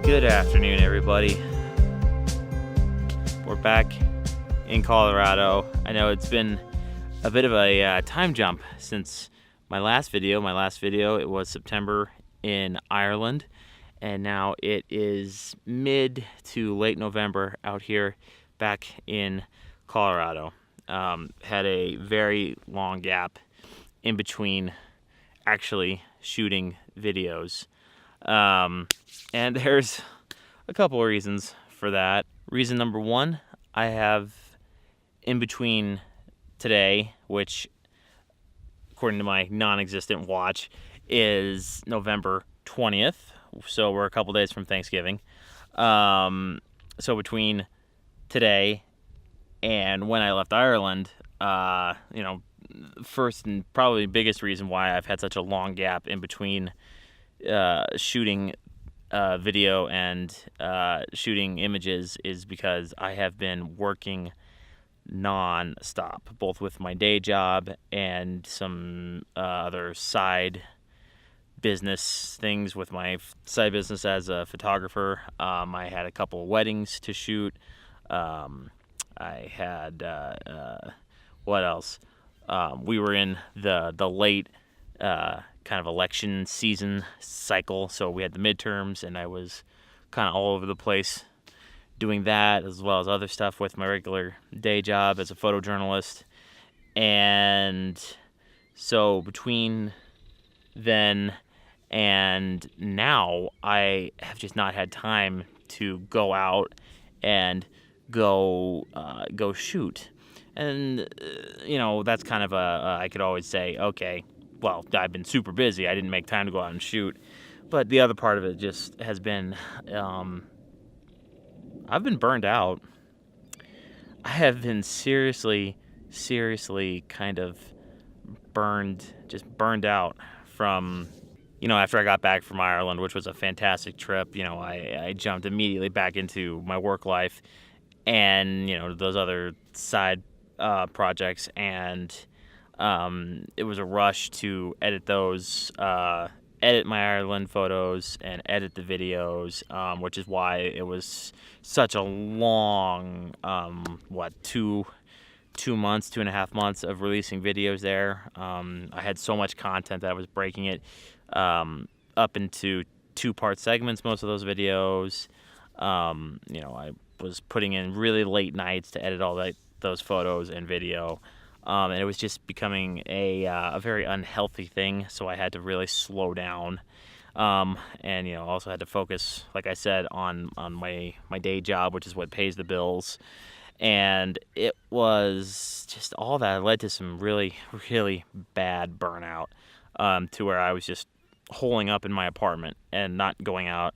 Good afternoon, everybody. We're back in Colorado. I know it's been a bit of a time jump since my last video. It was September in Ireland, and now it is mid to late November out here back in Colorado. Had a very long gap in between actually shooting videos. And there's a couple of reasons for that. Reason number one, I have in between today, which according to my non-existent watch is November 20th. So we're a couple days from Thanksgiving. So between today and when I left Ireland, first and probably biggest reason why I've had such a long gap in between shooting video and shooting images is because I have been working non-stop, both with my day job and some other side business things with my side business as a photographer. I had a couple of weddings to shoot. I had what else? We were in the late kind of election season cycle, so we had the midterms, and I was kind of all over the place doing that, as well as other stuff with my regular day job as a photojournalist. And so between then and now, I have just not had time to go out and go shoot. And that's kind of I could always say, okay, well, I've been super busy. I didn't make time to go out and shoot. But the other part of it just has been, I've been burned out. I have been seriously kind of burned out from, after I got back from Ireland, which was a fantastic trip. I jumped immediately back into my work life and, those other side projects, and it was a rush to edit those, edit my Ireland photos and edit the videos, which is why it was such a long, 2.5 months of releasing videos there. I had so much content that I was breaking it up into 2-part segments, most of those videos. I was putting in really late nights to edit all those photos and video. And it was just becoming a very unhealthy thing, so I had to really slow down. And also had to focus, like I said, on my day job, which is what pays the bills. And it was just all that led to some really bad burnout, to where I was just holing up in my apartment and not going out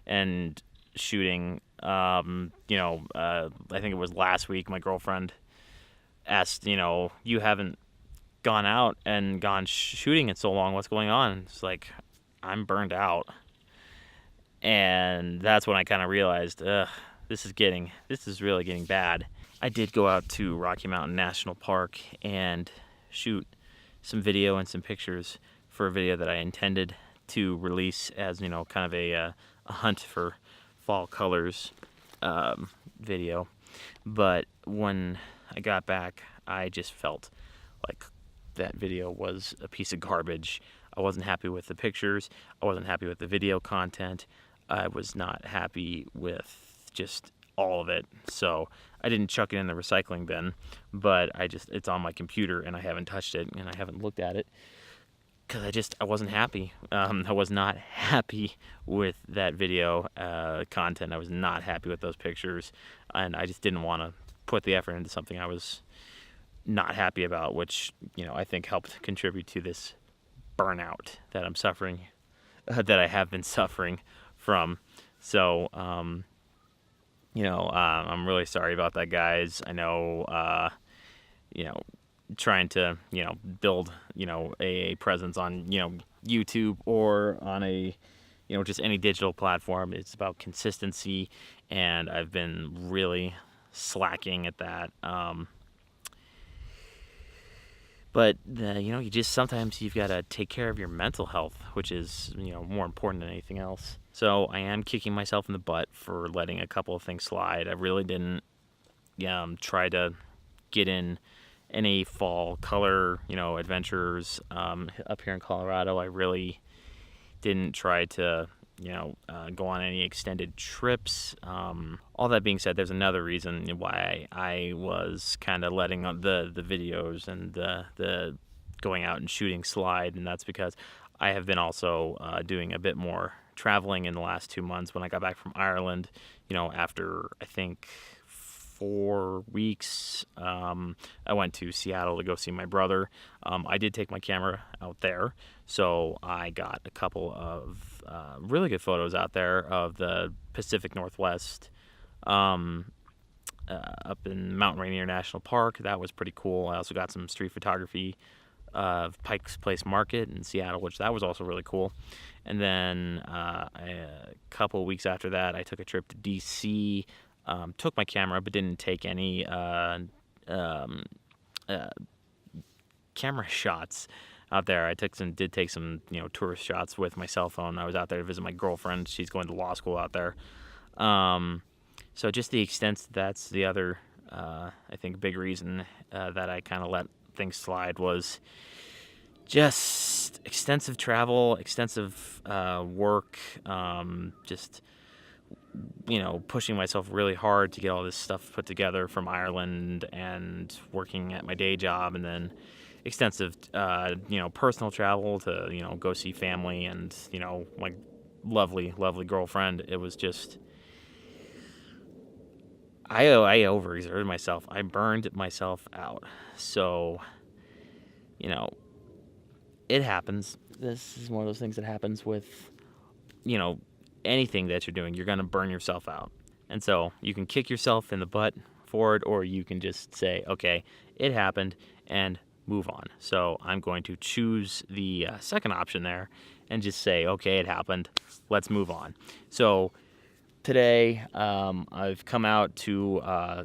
and shooting. I think it was last week, my girlfriend asked, you haven't gone out and gone shooting in so long, what's going on? It's like, I'm burned out. And that's when I kind of realized, this is really getting bad. I did go out to Rocky Mountain National Park and shoot some video and some pictures for a video that I intended to release as, kind of a hunt for fall colors video. But when I got back, I just felt like that video was a piece of garbage. I wasn't happy with the pictures. I wasn't happy with the video content. I was not happy with just all of it. So I didn't chuck it in the recycling bin, but it's on my computer and I haven't touched it and I haven't looked at it because I wasn't happy. I was not happy with that video content. I was not happy with those pictures, and I just didn't want to put the effort into something I was not happy about, which, I think helped contribute to this burnout that I'm suffering, that I have been suffering from. So, I'm really sorry about that, guys. I know, trying to, build, a presence on, YouTube or on a, just any digital platform. It's about consistency, and I've been really slacking at that. But you just sometimes you've got to take care of your mental health, which is more important than anything else. So I am kicking myself in the butt for letting a couple of things slide. I really didn't try to get in any fall color, adventures up here in Colorado. I really didn't try to, go on any extended trips. All that being said, there's another reason why I was kind of letting the videos and the going out and shooting slide, and that's because I have been also doing a bit more traveling in the last 2 months. When I got back from Ireland, after I think 4 weeks, I went to Seattle to go see my brother. I did take my camera out there, so I got a couple of really good photos out there of the Pacific Northwest, up in Mountain Rainier National Park. That was pretty cool. I also got some street photography of Pike's Place Market in Seattle, which that was also really cool. And then a couple of weeks after that, I took a trip to DC. Took my camera, but didn't take any camera shots out there. I did take some tourist shots with my cell phone. I was out there to visit my girlfriend. She's going to law school out there. So just the extent that's the other I think big reason that I kind of let things slide was just extensive travel, extensive work, just pushing myself really hard to get all this stuff put together from Ireland and working at my day job, and then extensive, personal travel to, go see family and, my lovely, lovely girlfriend. It was just, I overexerted myself. I burned myself out. So, it happens. This is one of those things that happens with, anything that you're doing. You're going to burn yourself out. And so you can kick yourself in the butt for it, or you can just say, okay, it happened, and move on. So I'm going to choose the second option there and just say, okay, it happened. Let's move on. So today I've come out to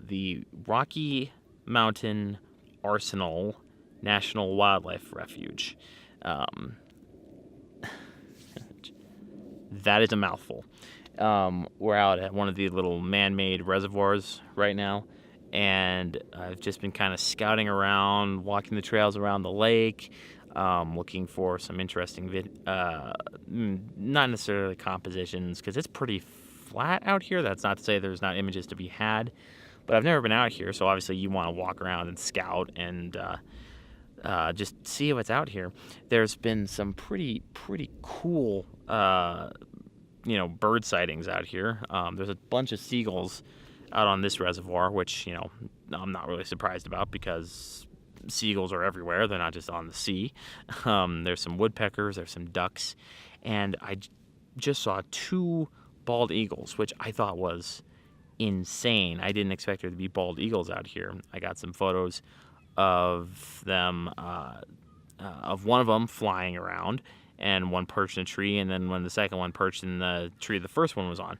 the Rocky Mountain Arsenal National Wildlife Refuge. That is a mouthful. We're out at one of the little man-made reservoirs right now, and I've just been kind of scouting around, walking the trails around the lake, looking for some interesting not necessarily compositions, because it's pretty flat out here. That's not to say there's not images to be had, but I've never been out here, so obviously you want to walk around and scout and just see what's out here. There's been some pretty cool bird sightings out here. There's a bunch of seagulls out on this reservoir, which I'm not really surprised about, because seagulls are everywhere. They're not just on the sea. There's some woodpeckers, there's some ducks, and I just saw 2 bald eagles, which I thought was insane. I didn't expect there to be bald eagles out here. I got some photos of them, of one of them flying around, and one perched in a tree, and then when the second one perched in the tree the first one was on.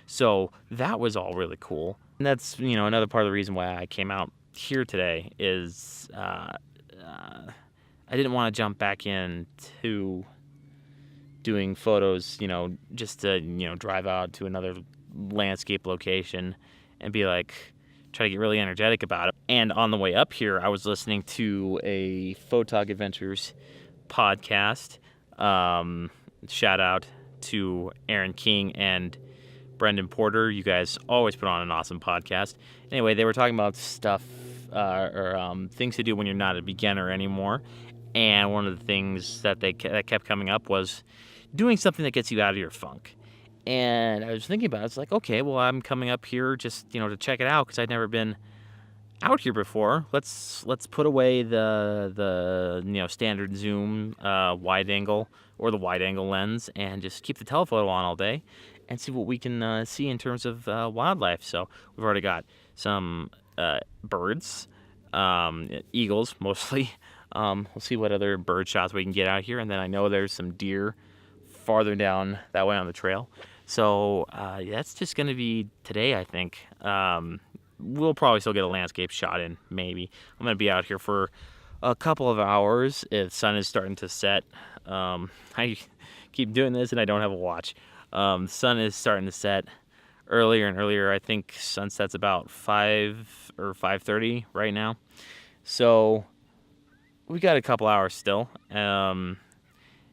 So that was all really cool. And that's, another part of the reason why I came out here today is I didn't want to jump back into doing photos, just to, drive out to another landscape location and be like, try to get really energetic about it. And on the way up here, I was listening to a Photog Adventures podcast. Shout out to Aaron King and Brendan Porter. You guys always put on an awesome podcast. Anyway, they were talking about stuff or things to do when you're not a beginner anymore. And one of the things that that kept coming up was doing something that gets you out of your funk. And I was thinking about it. It's like, okay, well, I'm coming up here just to check it out, because I'd never been out here before. Let's put away the standard zoom wide angle or the wide angle lens, and just keep the telephoto on all day and see what we can see in terms of wildlife. So we've already got some birds, eagles mostly. We'll see what other bird shots we can get out here, and then I know there's some deer farther down that way on the trail. So that's just going to be today, I think. We'll probably still get a landscape shot in, maybe. I'm going to be out here for a couple of hours. The sun is starting to set. I keep doing this and I don't have a watch. The sun is starting to set earlier and earlier. I think sunset's about 5 or 5:30 right now. So we got a couple hours still.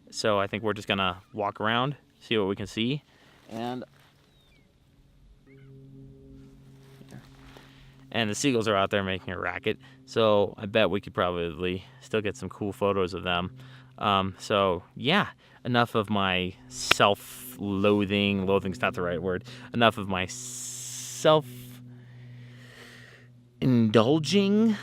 So I think we're just gonna walk around, see what we can see, and the seagulls are out there making a racket. So I bet we could probably still get some cool photos of them. So yeah, enough of my self-loathing. Loathing's not the right word. Enough of my self-indulging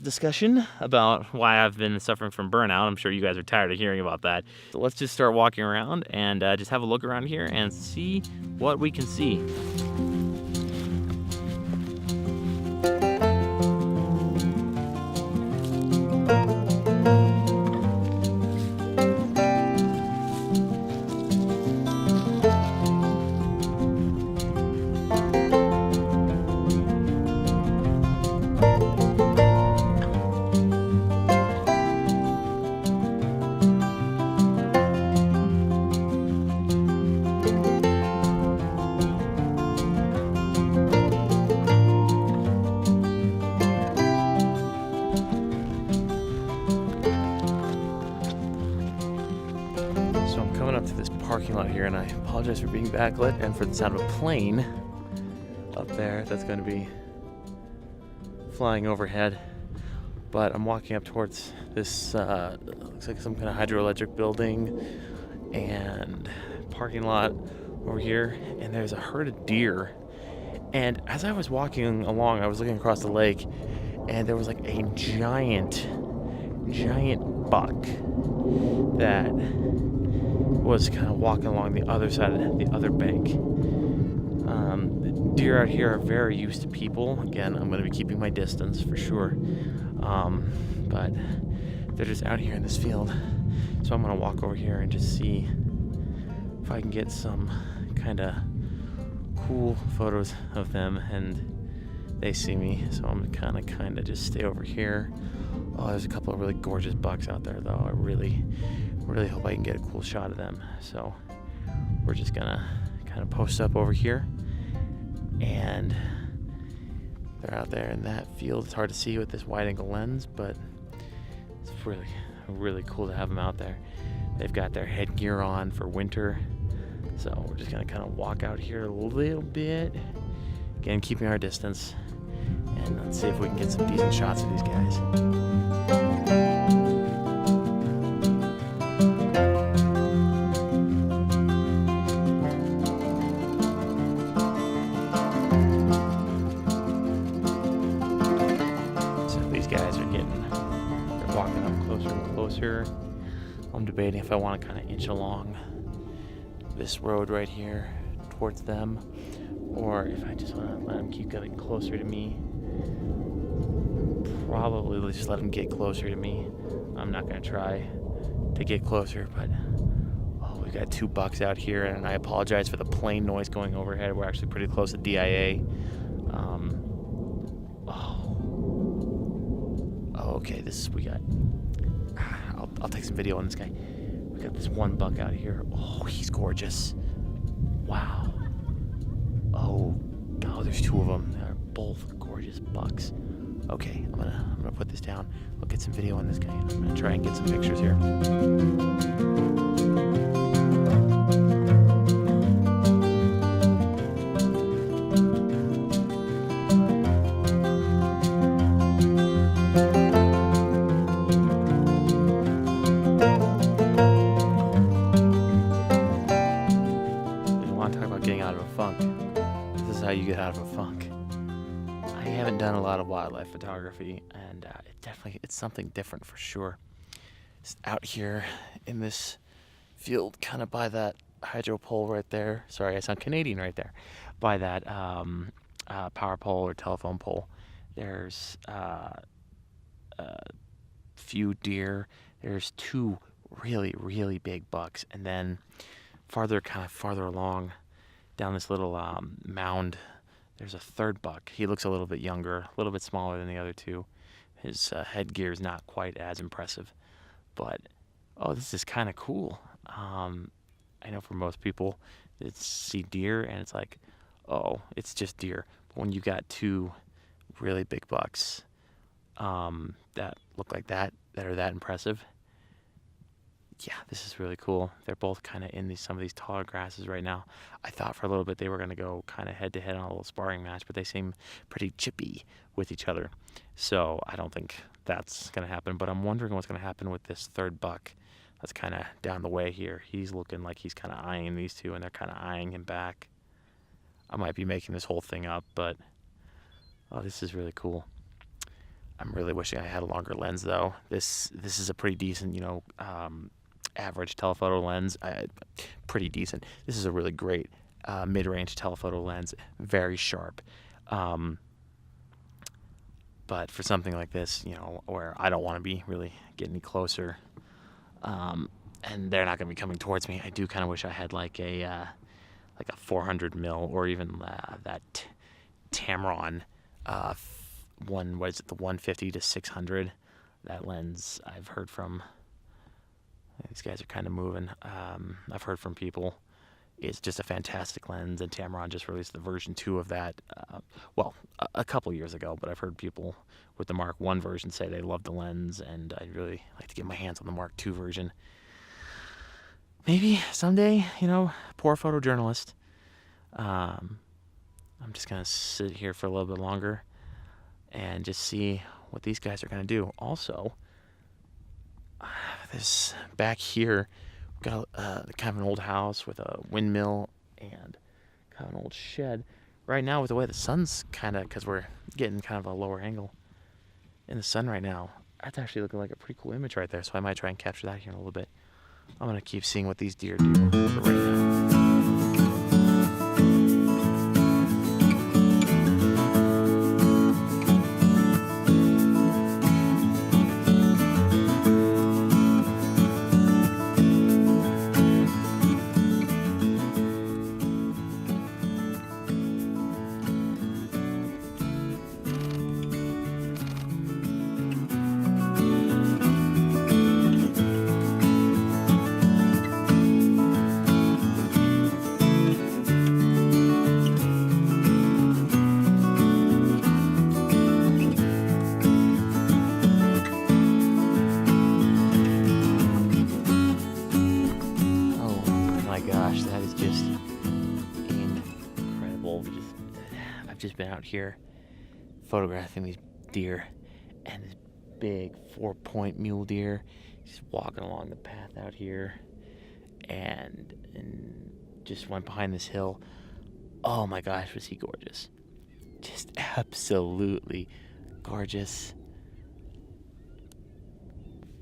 discussion about why I've been suffering from burnout. I'm sure you guys are tired of hearing about that. So let's just start walking around and just have a look around here and see what we can see. So I'm coming up to this parking lot here, and I apologize for being backlit and for the sound of a plane up there that's going to be flying overhead. But I'm walking up towards this, looks like some kind of hydroelectric building and parking lot over here, and there's a herd of deer. And as I was walking along, I was looking across the lake, and there was like a giant buck that was kind of walking along the other side of the other bank. The deer out here are very used to people. Again, I'm going to be keeping my distance for sure. But they're just out here in this field. So I'm going to walk over here and just see if I can get some kind of cool photos of them and they see me. So I'm kind of just stay over here. Oh, there's a couple of really gorgeous bucks out there though. I really hope I can get a cool shot of them. So we're just gonna kind of post up over here, and they're out there in that field. It's hard to see with this wide angle lens, but it's really cool to have them out there. They've got their headgear on for winter. So we're just gonna kind of walk out here a little bit, again keeping our distance, and let's see if we can get some decent shots of these guys. They're walking up closer and closer. I'm debating if I want to kind of inch along this road right here towards them, or if I just want to let them keep getting closer to me. Probably just let them get closer to me. I'm not going to try to get closer, but we got two bucks out here, and I apologize for the plane noise going overhead. We're actually pretty close to DIA. Okay, I'll take some video on this guy. We got this one buck out here. Oh, he's gorgeous. Wow. Oh, there's two of them. They're both gorgeous bucks. Okay, I'm gonna put this down. We'll get some video on this guy. I'm gonna try and get some pictures here. This is how you get out of a funk. I haven't done a lot of wildlife photography, and it's something different for sure. It's out here in this field, kind of by that hydro pole right there. Sorry, I sound Canadian right there. By that power pole or telephone pole. There's a few deer. There's two really big bucks, and then farther along down this little mound, there's a third buck. He looks a little bit younger, a little bit smaller than the other two. His headgear is not quite as impressive, but this is kind of cool. I know for most people, it's see deer and it's like, oh, it's just deer. But when you got two really big bucks that look like that are that impressive, yeah, this is really cool. They're both kind of in some of these taller grasses right now. I thought for a little bit they were going to go kind of head to head on a little sparring match, but they seem pretty chippy with each other. So I don't think that's going to happen. But I'm wondering what's going to happen with this third buck that's kind of down the way here. He's looking like he's kind of eyeing these two, and they're kind of eyeing him back. I might be making this whole thing up, but oh, this is really cool. I'm really wishing I had a longer lens, though. This is a pretty decent, average telephoto lens. Pretty decent. This is a really great mid-range telephoto lens, very sharp. But for something like this, where I don't want to be really getting any closer, and they're not going to be coming towards me, I do kind of wish I had like a 400 mil or even that Tamron one. What is it? The 150 to 600. That lens I've heard from. These guys are kind of moving. I've heard from people it's just a fantastic lens, and Tamron just released the version 2 of that, a couple years ago, but I've heard people with the Mark 1 version say they love the lens, and I'd really like to get my hands on the Mark 2 version. Maybe someday, poor photojournalist. I'm just going to sit here for a little bit longer and just see what these guys are going to do. Also, this back here, we've got kind of an old house with a windmill and kind of an old shed. Right now, with the way the sun's kind of, because we're getting kind of a lower angle in the sun right now, that's actually looking like a pretty cool image right there. So I might try and capture that here in a little bit. I'm going to keep seeing what these deer do for right now. Gosh, that is just incredible. I've just been out here photographing these deer, and this big 4-point mule deer, he's walking along the path out here, and just went behind this hill. Oh my gosh, was he gorgeous. Just absolutely gorgeous.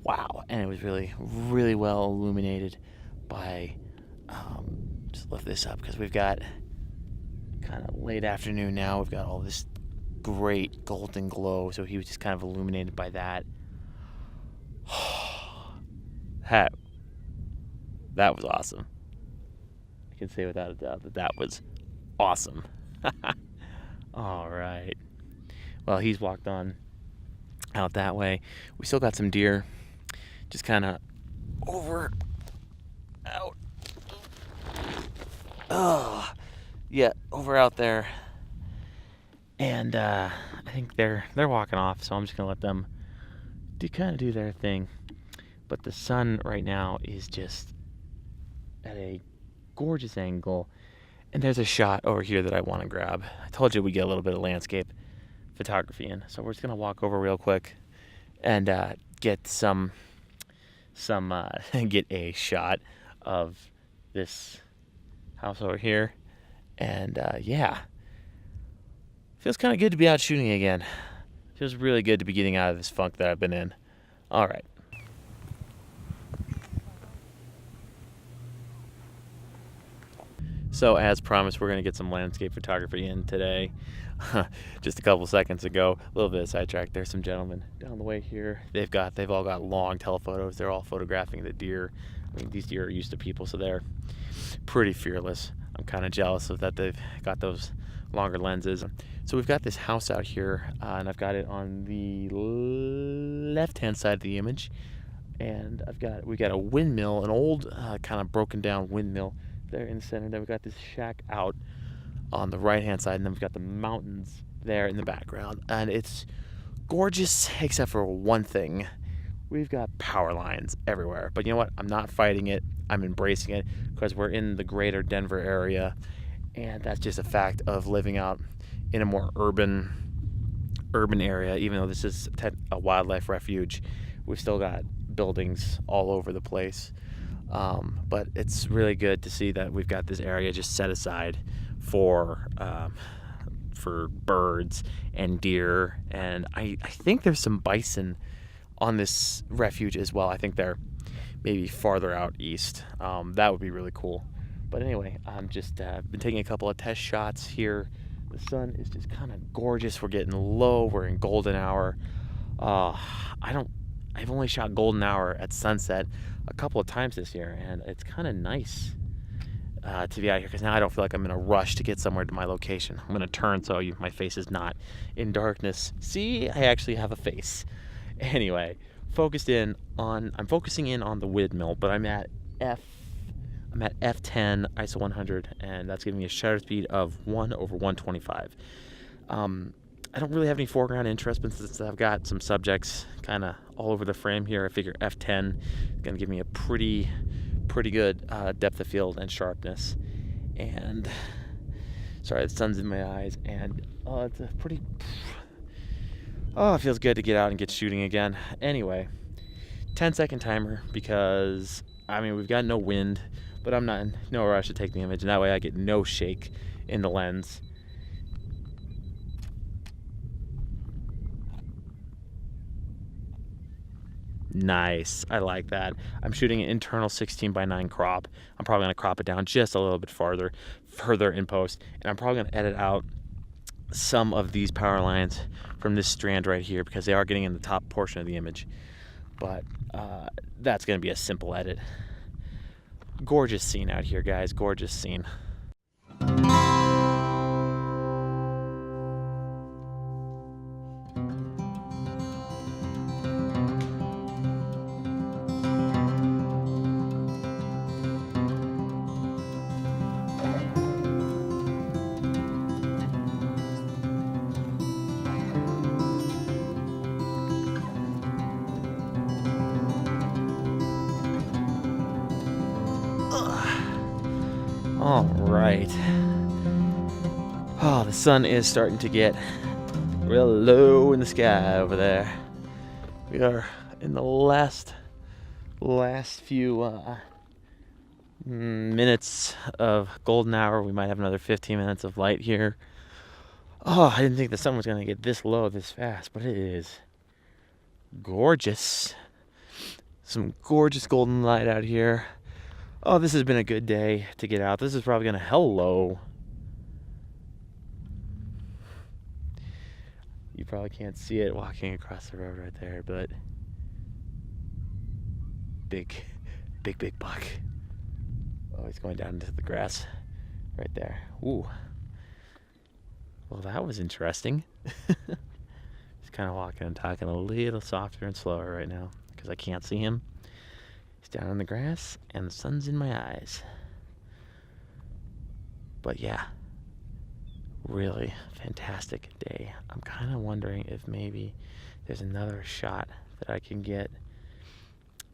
Wow. And it was really, really well illuminated by just lift this up because we've got kind of late afternoon now. We've got all this great golden glow, so he was just kind of illuminated by that. That was awesome. I can say without a doubt that was awesome. All right. Well, he's walked on out that way. We still got some deer just kind of over out. Oh, yeah, over out there. And I think they're walking off, so I'm just gonna let them do their thing. But the sun right now is just at a gorgeous angle, and there's a shot over here that I want to grab. I told you we get a little bit of landscape photography in, so we're just gonna walk over real quick and get get a shot of this house over here. And feels kind of good to be out shooting again. Feels really good to be getting out of this funk that I've been in. All right. So as promised, we're going to get some landscape photography in today. Just a couple seconds ago, a little bit of sidetrack. There's some gentlemen down the way here. They've all got long telephotos. They're all photographing the deer. I mean, these deer are used to people, so they're pretty fearless. I'm kind of jealous of that they've got those longer lenses. So we've got this house out here, and I've got it on the left-hand side of the image. And we got a windmill, an old kind of broken down windmill there in the center. Then we got this shack out on the right hand side, and then we've got the mountains there in the background. And it's gorgeous, except for one thing. We've got power lines everywhere. But you know what? I'm not fighting it. I'm embracing it because we're in the greater Denver area, and that's just a fact of living out in a more urban area. Even though this is a wildlife refuge, we've still got buildings all over the place. But it's really good to see that we've got this area just set aside for birds and deer, and I think there's some bison on this refuge as well. I think they're maybe farther out east. That would be really cool. But anyway, I'm just been taking a couple of test shots here. The sun is just kind of gorgeous. We're getting low. We're in golden hour. I've only shot golden hour at sunset a couple of times this year, and it's kind of nice to be out here because now I don't feel like I'm in a rush to get somewhere to my location. I'm going to turn so my face is not in darkness. See, I actually have a face. Anyway, I'm focusing in on the windmill, but I'm at F10 ISO 100, and that's giving me a shutter speed of 1/125. I don't really have any foreground interest, but since I've got some subjects kind of all over the frame here, I figure F10 is going to give me a pretty good depth of field and sharpness. And sorry, the sun's in my eyes, and it's a pretty. Oh, it feels good to get out and get shooting again. Anyway, 10-second timer because we've got no wind, but I'm not in no rush to take the image, and that way I get no shake in the lens. Nice, I like that. I'm shooting an internal 16:9 crop. I'm probably going to crop it down just a little bit further in post, and I'm probably going to edit out some of these power lines from this strand right here because they are getting in the top portion of the image. But that's going to be a simple edit. Gorgeous scene out here, guys. Gorgeous scene. All right. Oh, the sun is starting to get real low in the sky over there. We are in the last few minutes of golden hour. We might have another 15 minutes of light here. Oh, I didn't think the sun was going to get this low this fast, but it is gorgeous. Some gorgeous golden light out here. Oh, this has been a good day to get out. This is probably going to hello. You probably can't see it walking across the road right there, but big buck. Oh, he's going down into the grass right there. Ooh. Well, that was interesting. He's kind of walking and talking a little softer and slower right now because I can't see him. He's down in the grass, and the sun's in my eyes. But yeah, really fantastic day. I'm kind of wondering if maybe there's another shot that I can get.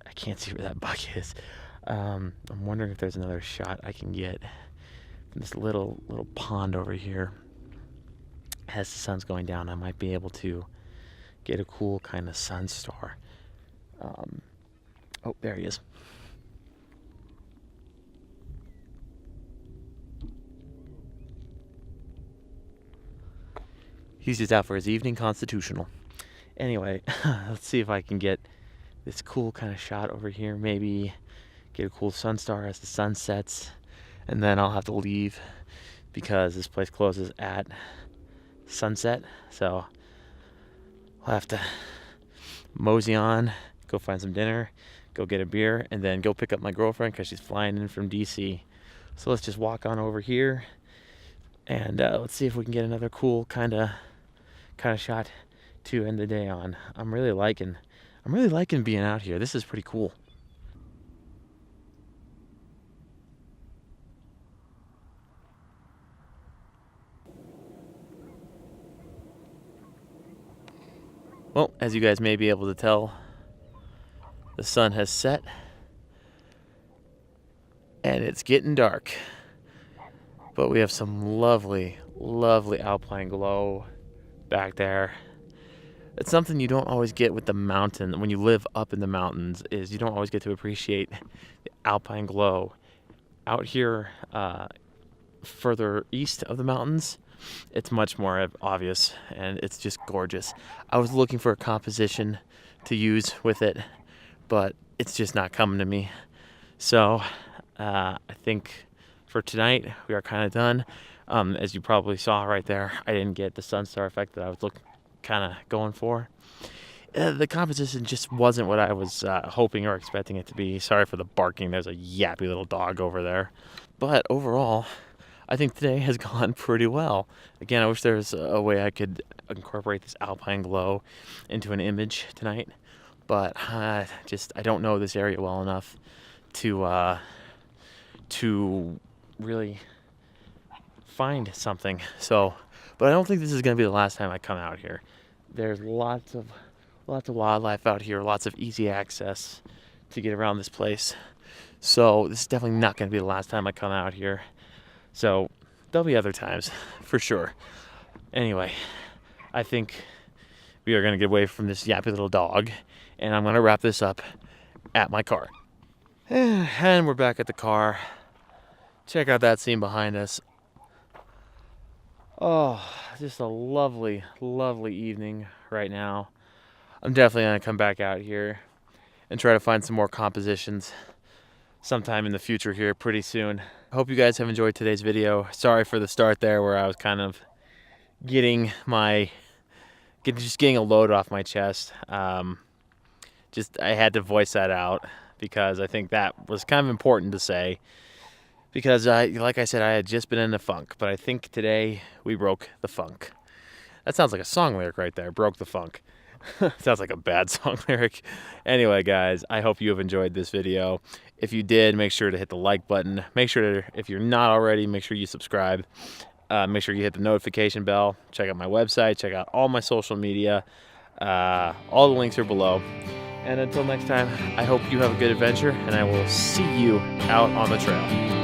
I can't see where that buck is. I'm wondering if there's another shot I can get from this little pond over here. As the sun's going down, I might be able to get a cool kind of sun star. Oh, there he is. He's just out for his evening constitutional. Anyway, let's see if I can get this cool kind of shot over here. Maybe get a cool sun star as the sun sets. And then I'll have to leave because this place closes at sunset. So I'll have to mosey on, go find some dinner, go get a beer, and then go pick up my girlfriend because she's flying in from DC. So let's just walk on over here, and let's see if we can get another cool kind of shot to end the day on. I'm really liking I'm really liking being out here. This is pretty cool. Well, as you guys may be able to tell, the sun has set and it's getting dark. But we have some lovely, lovely alpine glow back there. It's something you don't always get with the mountain. When you live up in the mountains, is you don't always get to appreciate the alpine glow. Out here, further east of the mountains, it's much more obvious, and it's just gorgeous. I was looking for a composition to use with it, but it's just not coming to me. So I think for tonight we are kind of done. As you probably saw right there, I didn't get the sunstar effect that I was kind of going for. The composition just wasn't what I was hoping or expecting it to be. Sorry for the barking. There's a yappy little dog over there. But overall, I think today has gone pretty well. Again, I wish there was a way I could incorporate this alpine glow into an image tonight. But I don't know this area well enough to really find something. But I don't think this is going to be the last time I come out here. There's lots of wildlife out here, lots of easy access to get around this place. So this is definitely not going to be the last time I come out here. So there'll be other times, for sure. Anyway, I think we are going to get away from this yappy little dog, and I'm going to wrap this up at my car. And we're back at the car. Check out that scene behind us. Oh, just a lovely, lovely evening right now. I'm definitely going to come back out here and try to find some more compositions sometime in the future here pretty soon. I hope you guys have enjoyed today's video. Sorry for the start there where I was kind of getting a load off my chest. I had to voice that out because I think that was kind of important to say. Because, like I said, I had just been in the funk, but I think today we broke the funk. That sounds like a song lyric right there, broke the funk. Sounds like a bad song lyric. Anyway, guys, I hope you have enjoyed this video. If you did, make sure to hit the like button. Make sure to, if you're not already, make sure you subscribe. Make sure you hit the notification bell. Check out my website. Check out all my social media. All the links are below. And until next time, I hope you have a good adventure, and I will see you out on the trail.